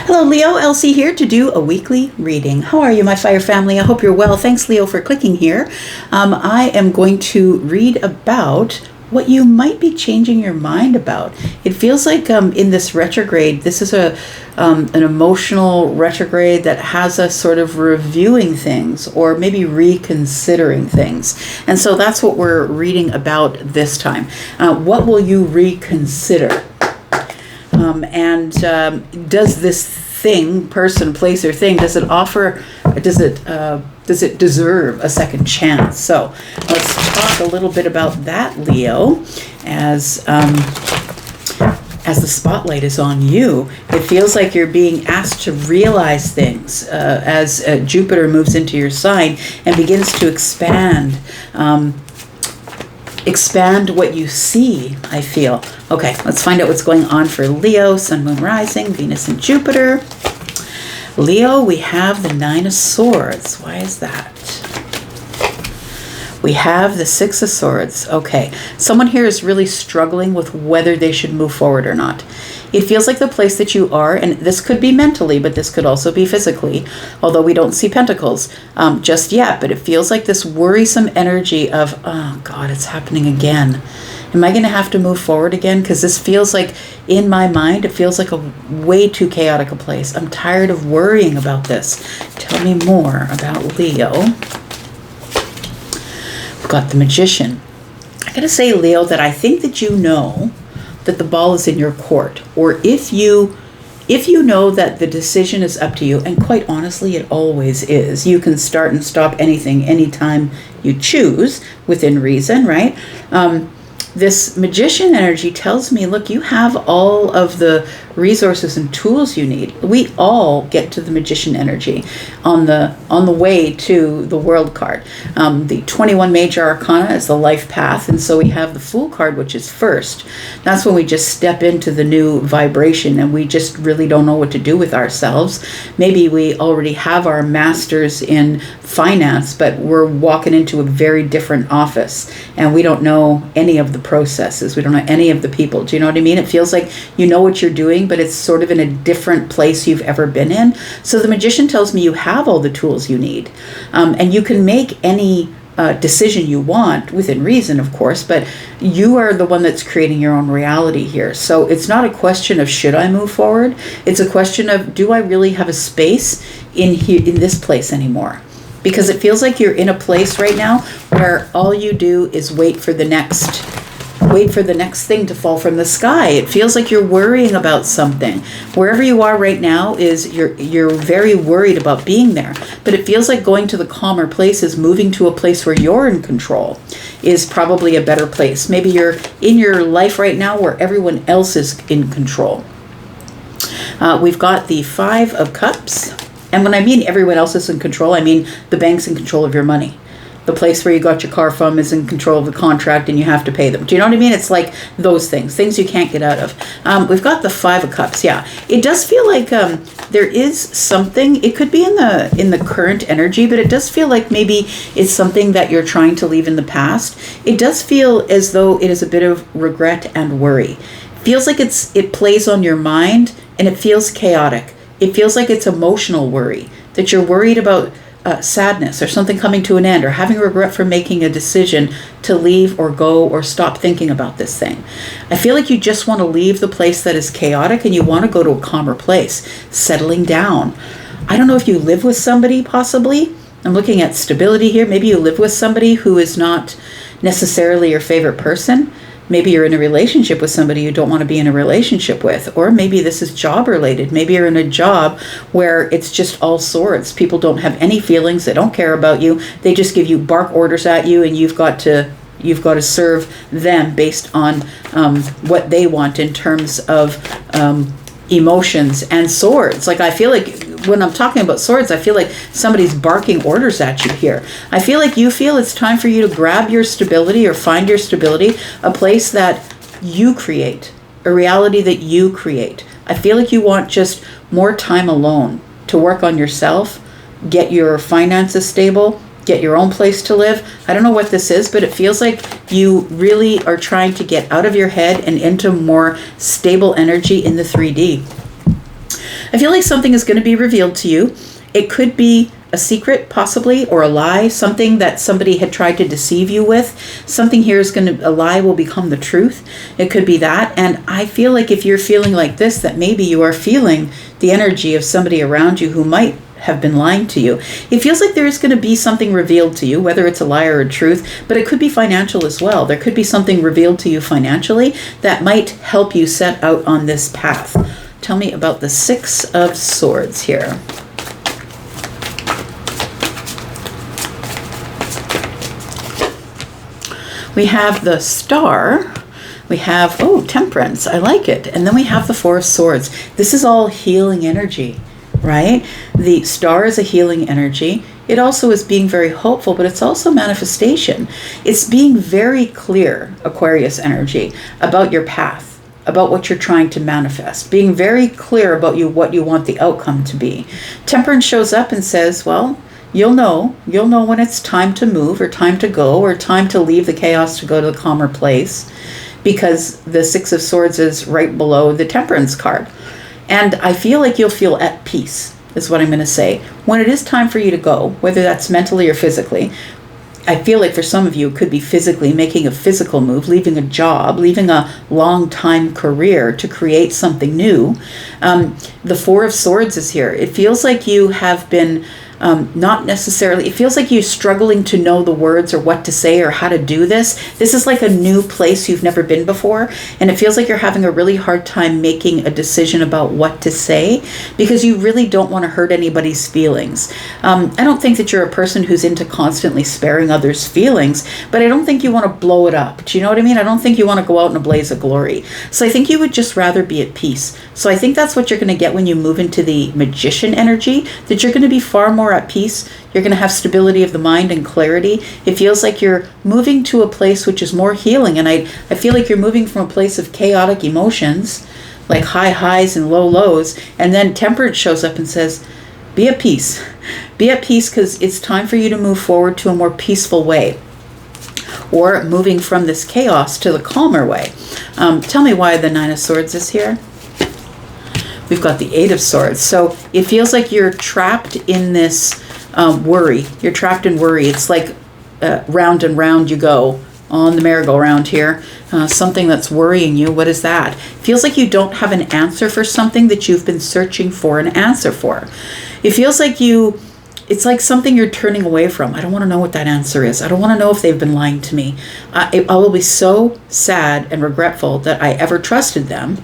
Hello, Leo. Elsie here to do a weekly reading. How are you, my fire family? I hope you're well. Thanks, Leo, for clicking here. I am going to read about what you might be changing your mind about. It feels like in this retrograde, this is an emotional retrograde that has us sort of reviewing things or maybe reconsidering things. And so that's what we're reading about this time. What will you reconsider? Does this thing, person, place, or thing, does it deserve a second chance? So let's talk a little bit about that, Leo, as the spotlight is on you. It feels like you're being asked to realize things as Jupiter moves into your sign and begins to expand what you see, I feel. Okay, let's find out what's going on for Leo, Sun, Moon, Rising, Venus, and Jupiter. Leo, we have the Nine of Swords. Why is that? We have the Six of Swords. Okay, someone here is really struggling with whether they should move forward or not. It feels like the place that you are, and this could be mentally, but this could also be physically, although we don't see pentacles just yet, but it feels like this worrisome energy of, oh God, it's happening again. Am I going to have to move forward again? Because this feels like, in my mind, it feels like a way too chaotic a place. I'm tired of worrying about this. Tell me more about Leo. We've got the Magician. I got to say, Leo, that I think that you know that the ball is in your court, or if you know that the decision is up to you, and quite honestly, it always is. You can start and stop anything anytime you choose, within reason, right? This Magician energy tells me, look, you have all of the resources and tools you need. We all get to the Magician energy on the way to the World card. The 21 major arcana is the life path, and so we have the Fool card, which is first. That's when we just step into the new vibration and we just really don't know what to do with ourselves. Maybe we already have our masters in finance, but we're walking into a very different office and we don't know any of the processes. We don't know any of the people. Do you know what I mean? It feels like you know what you're doing, but it's sort of in a different place you've ever been in. So the Magician tells me you have all the tools you need, and you can make any decision you want, within reason, of course, but you are the one that's creating your own reality here. So it's not a question of should I move forward? It's a question of, do I really have a space in here, in this place anymore? Because it feels like you're in a place right now where all you do is wait for the next thing to fall from the sky. It feels like you're worrying about something. Wherever you are right now is you're very worried about being there. But it feels like going to the calmer places, moving to a place where you're in control, is probably a better place. Maybe you're in your life right now where everyone else is in control. We've got the Five of Cups. And when I mean everyone else is in control, I mean the bank's in control of your money. The place where you got your car from is in control of the contract and you have to pay them. Do you know what I mean? It's like those things you can't get out of. We've got the Five of Cups. Yeah, it does feel like there is something. It could be in the current energy, but it does feel like maybe it's something that you're trying to leave in the past. It does feel as though it is a bit of regret and worry. It feels like it plays on your mind and it feels chaotic. It feels like it's emotional worry, that you're worried about sadness or something coming to an end, or having regret for making a decision to leave or go or stop thinking about this thing. I feel like you just want to leave the place that is chaotic and you want to go to a calmer place, settling down. I don't know if you live with somebody, possibly. I'm looking at stability here. Maybe you live with somebody who is not necessarily your favorite person. Maybe you're in a relationship with somebody you don't want to be in a relationship with. Or maybe this is job related. Maybe you're in a job where it's just all swords. People don't have any feelings. They don't care about you. They just give you bark orders at you, and you've got to serve them based on what they want in terms of emotions and swords. Like, I feel like when I'm talking about swords, I feel like somebody's barking orders at you here. I feel like you feel it's time for you to grab your stability or find your stability, a place that you create, a reality that you create. I feel like you want just more time alone to work on yourself, get your finances stable, get your own place to live. I don't know what this is, but it feels like you really are trying to get out of your head and into more stable energy in the 3D. I feel like something is going to be revealed to you. It could be a secret, possibly, or a lie, something that somebody had tried to deceive you with. Something here is a lie will become the truth. It could be that. And I feel like if you're feeling like this, that maybe you are feeling the energy of somebody around you who might have been lying to you. It feels like there is going to be something revealed to you, whether it's a lie or a truth, but it could be financial as well. There could be something revealed to you financially that might help you set out on this path. Tell me about the Six of Swords here. We have the Star. We have, Temperance. I like it. And then we have the Four of Swords. This is all healing energy, right? The Star is a healing energy. It also is being very hopeful, but it's also manifestation. It's being very clear, Aquarius energy, about your path, about what you're trying to manifest, being very clear about what you want the outcome to be. Temperance shows up and says, well, you'll know when it's time to move or time to go or time to leave the chaos to go to the calmer place, because the Six of Swords is right below the Temperance card. And I feel like you'll feel at peace, is what I'm going to say. When it is time for you to go, whether that's mentally or physically, I feel like for some of you, it could be physically making a physical move, leaving a job, leaving a long time career to create something new. The Four of Swords is here. It feels like you have been not necessarily, it feels like you're struggling to know the words or what to say or how to do this. This is like a new place you've never been before. And it feels like you're having a really hard time making a decision about what to say because you really don't want to hurt anybody's feelings. I don't think that you're a person who's into constantly sparing others' feelings, but I don't think you want to blow it up. Do you know what I mean? I don't think you want to go out in a blaze of glory. So I think you would just rather be at peace. So I think that's what you're going to get when you move into the Magician energy, that you're going to be far more at peace. You're going to have stability of the mind and clarity. It feels like you're moving to a place which is more healing. And I feel like you're moving from a place of chaotic emotions, like high highs and low lows. And then Temperance shows up and says, be at peace. Be at peace because it's time for you to move forward to a more peaceful way, or moving from this chaos to the calmer way. Tell me why the Nine of Swords is here. We've got the Eight of Swords. So it feels like you're trapped in this worry. You're trapped in worry. It's like round and round you go on the merry-go-round here. Something that's worrying you. What is that? Feels like you don't have an answer for something that you've been searching for an answer for. It feels like it's like something you're turning away from. I don't want to know what that answer is. I don't want to know if they've been lying to me. I will be so sad and regretful that I ever trusted them,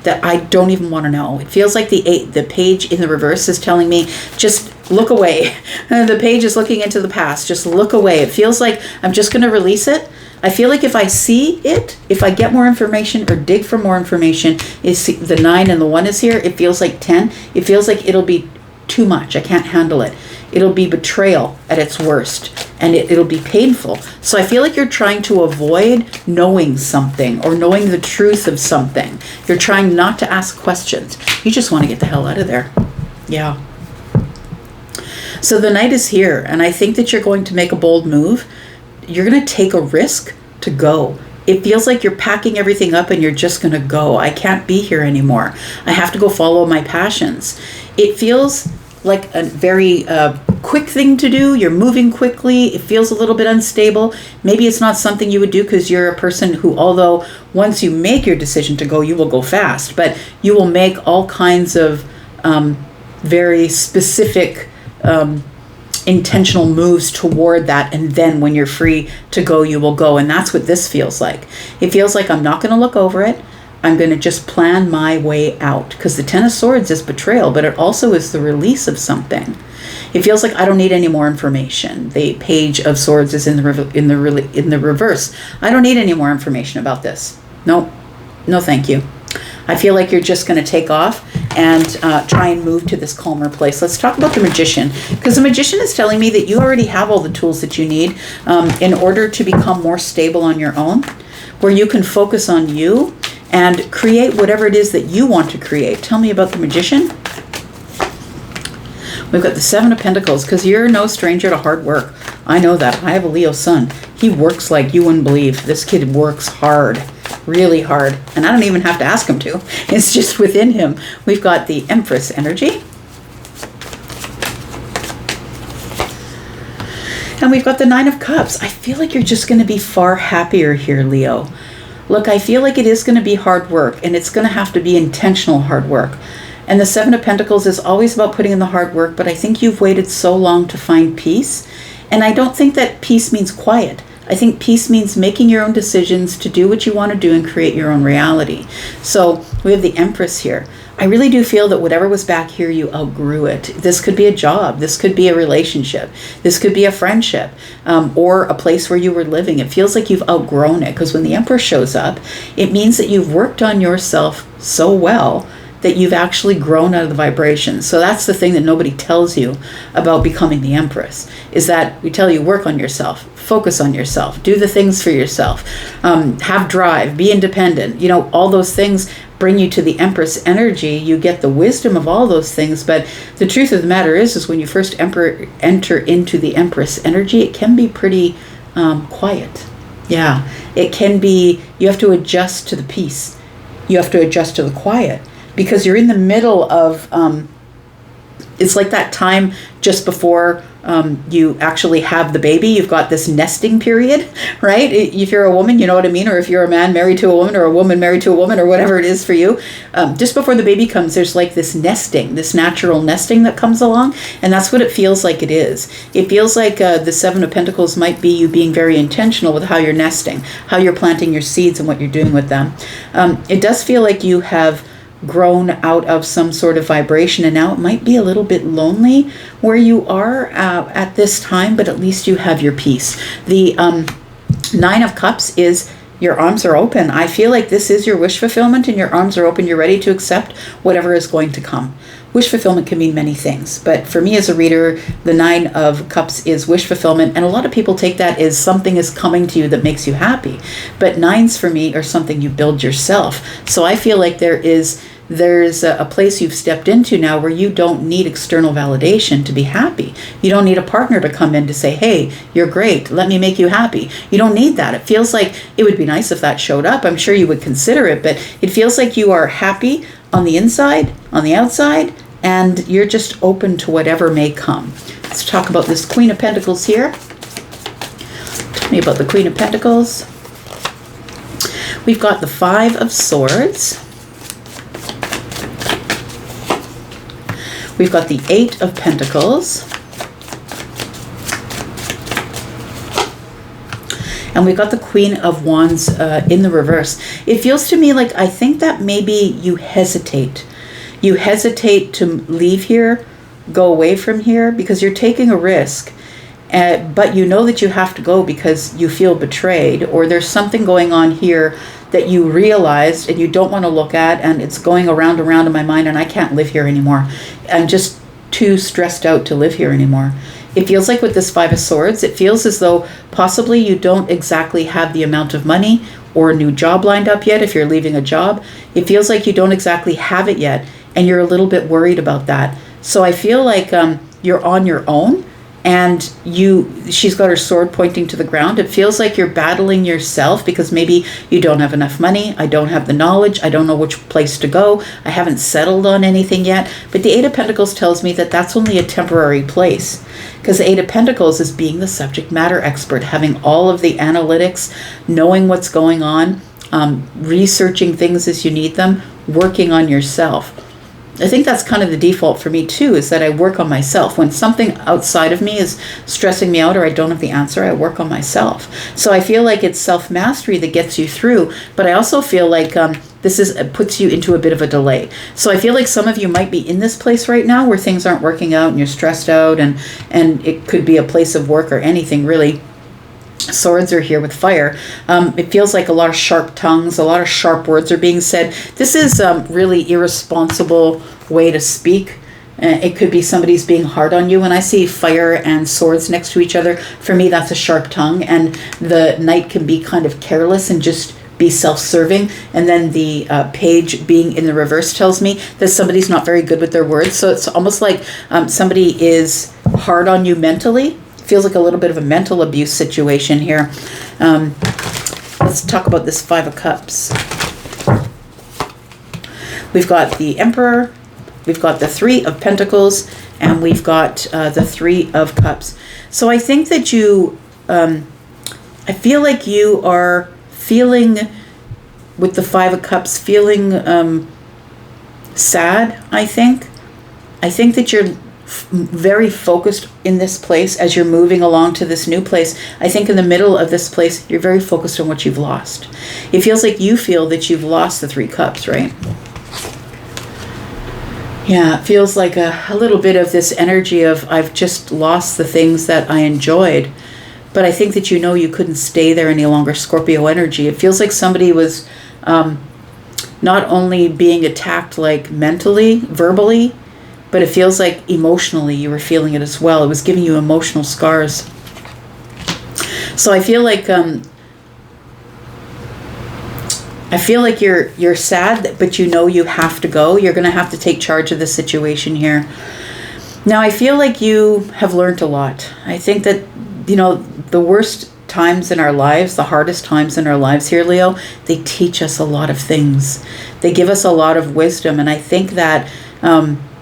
that I don't even want to know. It feels like the page in the reverse is telling me, just look away. The page is looking into the past. Just look away. It feels like I'm just going to release it. I feel like if I see it, if I get more information or dig for more information, is the 9 and the 1 is here. It feels like 10. It feels like it'll be too much. I can't handle it. It'll be betrayal at its worst, and it'll be painful. So I feel like you're trying to avoid knowing something or knowing the truth of something. You're trying not to ask questions. You just want to get the hell out of there. Yeah. So the Knight is here, and I think that you're going to make a bold move. You're going to take a risk to go. It feels like you're packing everything up and you're just going to go. I can't be here anymore. I have to go follow my passions. It feels like a very quick thing to do. You're moving quickly. It feels a little bit unstable. Maybe it's not something you would do because you're a person who, although once you make your decision to go, you will go fast, but you will make all kinds of very specific intentional moves toward that, and then when you're free to go, you will go. And that's what this feels like. It feels like I'm not going to look over it. I'm going to just plan my way out, because the Ten of Swords is betrayal, but it also is the release of something. It feels like I don't need any more information. The Page of Swords is in the reverse. I don't need any more information about this. No, thank you. I feel like you're just going to take off and try and move to this calmer place. Let's talk about the Magician, because the Magician is telling me that you already have all the tools that you need in order to become more stable on your own, where you can focus on you and create whatever it is that you want to create. Tell me about the Magician. We've got the Seven of Pentacles, because you're no stranger to hard work. I know that. I have a Leo sun. He works like you wouldn't believe. This kid works hard. really hard. And I don't even have to ask him to. It's just within him. We've got the Empress energy. And we've got the Nine of Cups. I feel like you're just going to be far happier here, Leo. Look, I feel like it is going to be hard work, and it's going to have to be intentional hard work. And the Seven of Pentacles is always about putting in the hard work, but I think you've waited so long to find peace. And I don't think that peace means quiet. I think peace means making your own decisions to do what you want to do and create your own reality. So we have the Empress here. I really do feel that whatever was back here, you outgrew it. This could be a job. This could be a relationship. This could be a friendship, or a place where you were living. It feels like you've outgrown it, because when the Empress shows up, it means that you've worked on yourself so well that you've actually grown out of the vibration. So that's the thing that nobody tells you about becoming the Empress, is that we tell you work on yourself, focus on yourself, do the things for yourself, have drive, be independent. You know, all those things bring you to the Empress energy. You get the wisdom of all those things, but the truth of the matter is when you first enter into the Empress energy, it can be pretty quiet. Yeah, it can be, you have to adjust to the peace. You have to adjust to the quiet, because you're in the middle of, it's like that time just before you actually have the baby. You've got this nesting period, right? If you're a woman, you know what I mean? Or if you're a man married to a woman, or a woman married to a woman, or whatever it is for you, just before the baby comes, there's like this nesting, this natural nesting that comes along. And that's what it feels like it is. It feels like the Seven of Pentacles might be you being very intentional with how you're nesting, how you're planting your seeds and what you're doing with them. It does feel like you have grown out of some sort of vibration, and now it might be a little bit lonely where you are at this time, but at least you have your peace. The Nine of Cups is your arms are open. I feel like this is your wish fulfillment, and your arms are open. You're ready to accept whatever is going to come. Wish fulfillment can mean many things, but for me as a reader, the Nine of Cups is wish fulfillment, and a lot of people take that as something is coming to you that makes you happy. But nines for me are something you build yourself. So I feel like there's a place you've stepped into now where you don't need external validation to be happy. You don't need a partner to come in to say, hey, you're great, let me make you happy. You don't need that. It feels like it would be nice if that showed up. I'm sure you would consider it, but it feels like you are happy on the inside, on the outside, and you're just open to whatever may come. Let's talk about this Queen of Pentacles here. Tell me about the Queen of Pentacles. We've got the Five of Swords. We've got the Eight of Pentacles. And we've got the Queen of Wands in the reverse. It feels to me like I think that maybe you hesitate. You hesitate to leave here, go away from here, because you're taking a risk. But you know that you have to go because you feel betrayed, or there's something going on here that you realized and you don't want to look at, and it's going around and around in my mind, and I can't live here anymore. I'm just too stressed out to live here anymore. It feels like with this Five of Swords, it feels as though possibly you don't exactly have the amount of money or a new job lined up yet if you're leaving a job. It feels like you don't exactly have it yet, and you're a little bit worried about that. So I feel like you're on your own, and she's got her sword pointing to the ground. It feels like you're battling yourself because maybe you don't have enough money. I don't have the knowledge. I don't know which place to go. I haven't settled on anything yet. But the Eight of Pentacles tells me that that's only a temporary place, because the Eight of Pentacles is being the subject matter expert, having all of the analytics, knowing what's going on, researching things as you need them, working on yourself. I think that's kind of the default for me too, is that I work on myself. When something outside of me is stressing me out or I don't have the answer, I work on myself. So I feel like it's self-mastery that gets you through, but I also feel like this puts you into a bit of a delay. So I feel like some of you might be in this place right now where things aren't working out and you're stressed out, and it could be a place of work or anything really. Swords are here with fire. It feels like a lot of sharp tongues, a lot of sharp words are being said. This is really irresponsible way to speak. It could be somebody's being hard on you. When I see fire and swords next to each other, for me that's a sharp tongue, and the knight can be kind of careless and just be self-serving, and then the page being in the reverse tells me that somebody's not very good with their words. So it's almost like somebody is hard on you mentally. Feels like a little bit of a mental abuse situation here. Let's let's talk about this Five of Cups. We've got the Emperor, we've got the Three of Pentacles, and we've got the Three of Cups. So I think that you, I feel like you are feeling, with the Five of Cups, feeling sad, I think. I think that you're very focused in this place as you're moving along to this new place. I think in the middle of this place, you're very focused on what you've lost. It feels like you feel that you've lost the Three Cups, right? Yeah, it feels like a little bit of this energy of, I've just lost the things that I enjoyed. But I think that you know you couldn't stay there any longer. Scorpio energy. It feels like somebody was not only being attacked like mentally, verbally, but it feels like emotionally you were feeling it as well. It was giving you emotional scars. So I feel like you're sad, but you know you have to go. You're going to have to take charge of the situation here. Now I feel like you have learned a lot. I think that, you know, the worst times in our lives, the hardest times in our lives here, Leo, they teach us a lot of things. They give us a lot of wisdom. And I think that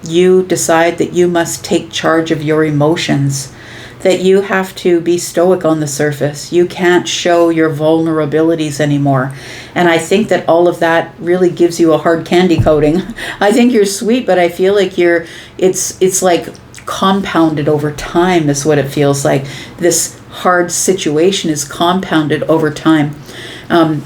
you decide that you must take charge of your emotions, that you have to be stoic on the surface. You can't show your vulnerabilities anymore. And I think that all of that really gives you a hard candy coating. I think you're sweet, but I feel like it's like compounded over time is what it feels like. This hard situation is compounded over time.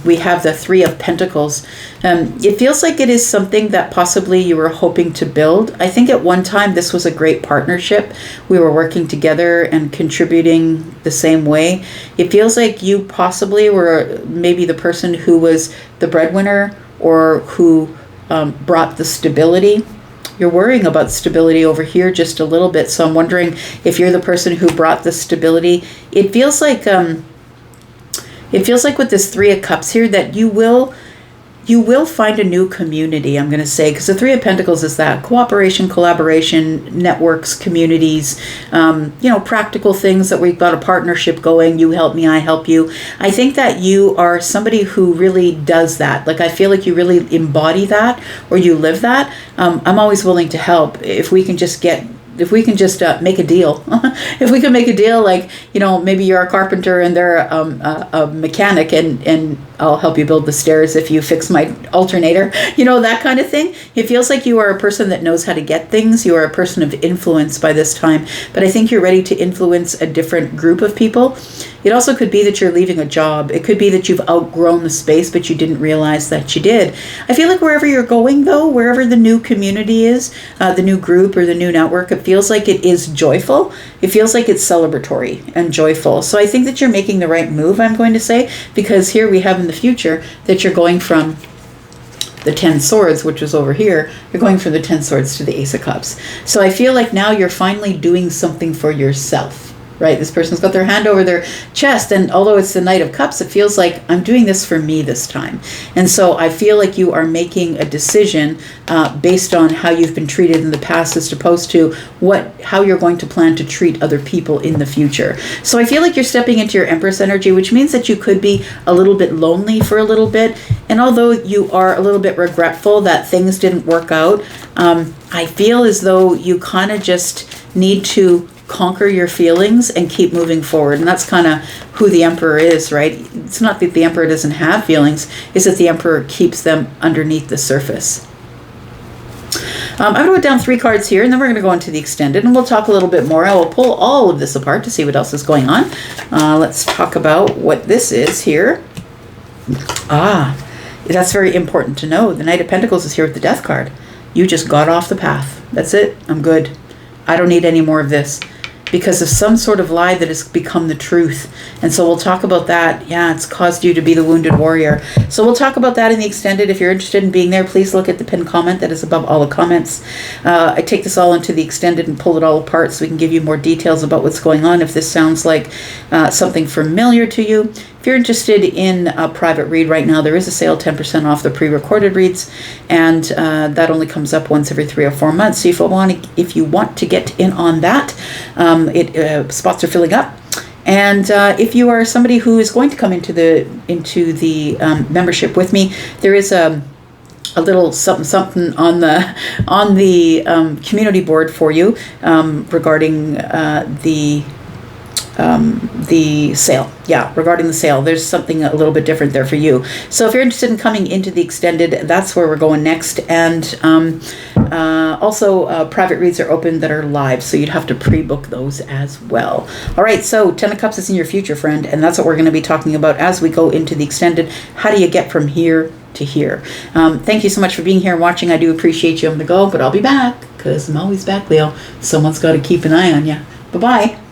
We have the Three of Pentacles. It feels like it is something that possibly you were hoping to build. I think at one time this was a great partnership. We were working together and contributing the same way. It feels like you possibly were maybe the person who was the breadwinner or who brought the stability. You're worrying about stability over here just a little bit. So I'm wondering if you're the person who brought the stability. It feels like with this Three of Cups here that you will find a new community, I'm going to say, because the Three of Pentacles is that cooperation, collaboration, networks, communities, practical things that we've got a partnership going. You help me, I help you. I think that you are somebody who really does that. Like, I feel like you really embody that, or you live that. I'm always willing to help if we can just make a deal. If we can make a deal, like, maybe you're a carpenter and they're a mechanic, and I'll help you build the stairs if you fix my alternator, that kind of thing. It feels like you are a person that knows how to get things. You are a person of influence by this time, but I think you're ready to influence a different group of people. It also could be that you're leaving a job. It could be that you've outgrown the space, but you didn't realize that you did. I feel like wherever you're going, though, wherever the new community is, the new group or the new network, it feels like it is joyful. It feels like it's celebratory and joyful. So I think that you're making the right move, I'm going to say, because here we have in the future that you're going from the 10 swords, which was over here, you're going from the 10 swords to the Ace of Cups. So I feel like now you're finally doing something for yourself. Right? This person's got their hand over their chest, and although it's the Knight of Cups, it feels like I'm doing this for me this time. And so I feel like you are making a decision based on how you've been treated in the past, as opposed to how you're going to plan to treat other people in the future. So I feel like you're stepping into your Empress energy, which means that you could be a little bit lonely for a little bit. And although you are a little bit regretful that things didn't work out, I feel as though you kind of just need to conquer your feelings and keep moving forward. And that's kind of who the Emperor is, right? It's not that the Emperor doesn't have feelings, it's that the Emperor keeps them underneath the surface. I'm going to put down 3 cards here, and then we're going to go into the extended, and we'll talk a little bit more. I will pull all of this apart to see what else is going on. Let's talk about what this is here. That's very important to know. The Knight of Pentacles is here with the Death card. You just got off the path. That's it. I'm good. I don't need any more of this, because of some sort of lie that has become the truth. And so we'll talk about that. Yeah, it's caused you to be the wounded warrior. So we'll talk about that in the extended. If you're interested in being there, please look at the pinned comment that is above all the comments. I take this all into the extended and pull it all apart so we can give you more details about what's going on. If this sounds like something familiar to you, if you're interested in a private read right now, there is a sale, 10% off the pre-recorded reads, and that only comes up once every 3 or 4 months. So if you want to get in on that, spots are filling up. And if you are somebody who is going to come into the membership with me, there is a little something on the community board for you regarding the sale. Yeah, regarding the sale, there's something a little bit different there for you. So if you're interested in coming into the extended, that's where we're going next. And also private reads are open that are live, so you'd have to pre-book those as well. All right, so 10 of Cups is in your future, friend, and that's what we're going to be talking about as we go into the extended. How do you get from here to here? Thank you so much for being here and watching. I do appreciate you. I'm going to go, but I'll be back because I'm always back, Leo. Someone's got to keep an eye on you. Bye-bye.